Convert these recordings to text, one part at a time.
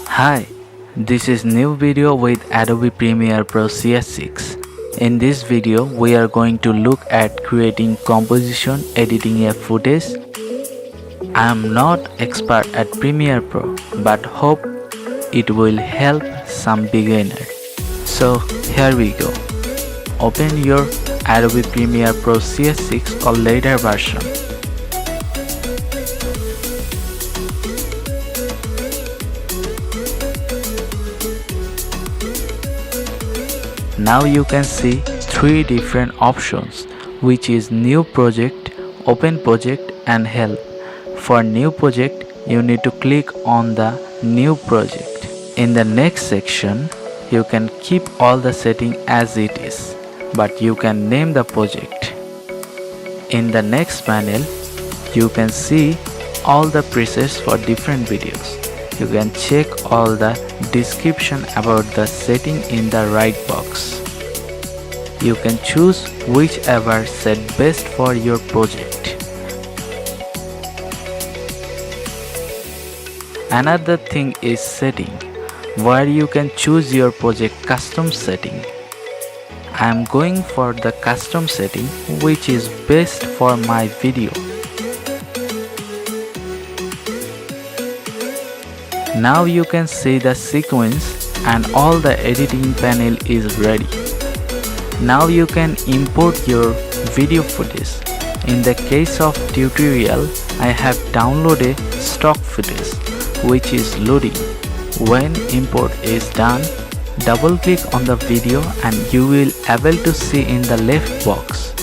Hi, this is new video with Adobe Premiere Pro CS6. In this video, we are going to look at creating composition, editing a footage. I am not expert at Premiere Pro, but hope it will help some beginner. So here we go. Open your Adobe Premiere Pro CS6 or later version. Now you can see three different options, which is new project, open project and help. For new project, you need to click on the new project. In the next section, you can keep all the setting as it is, but you can name the project. In the next panel, you can see all the presets for different videos. You can check all the description about the setting in the right box. You can choose whichever set best for your project. Another thing is setting, where you can choose your project custom setting. I am going for the custom setting, which is best for my video. Now you can see the sequence and all the editing panel is ready. Now you can import your video footage. In the case of tutorial, I have downloaded stock footage, which is loading. When import is done, double click on the video and you will able to see in the left box.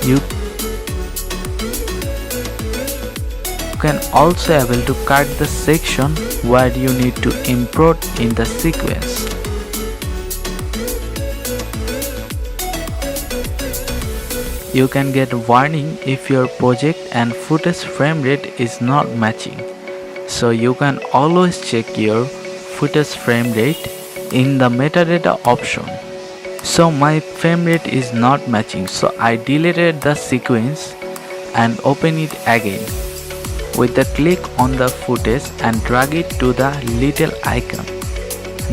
You can also able to cut the section where you need to import in the sequence. You can get warning if your project and footage frame rate is not matching. So you can always check your footage frame rate in the metadata option. So my frame rate is not matching, so I deleted the sequence and open it again. With the click on the footage and drag it to the little icon.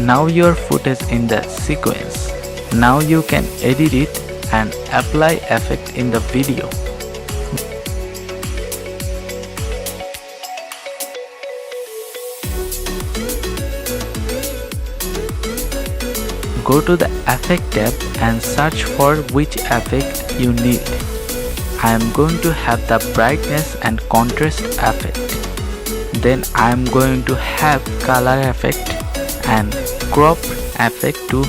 Now your footage in the sequence. Now you can edit it and apply effect in the video. Go to the effect tab and search for which effect you need. I am going to have the brightness and contrast effect. Then I am going to have color effect and crop effect to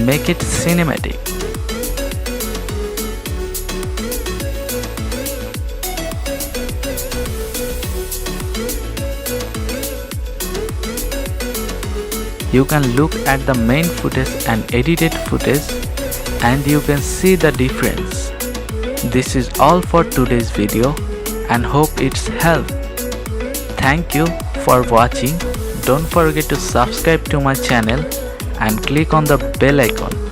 make it cinematic. You can look at the main footage and edited footage and you can see the difference. This is all for today's video and hope it's helped. Thank you for watching. Don't forget to subscribe to my channel and click on the bell icon.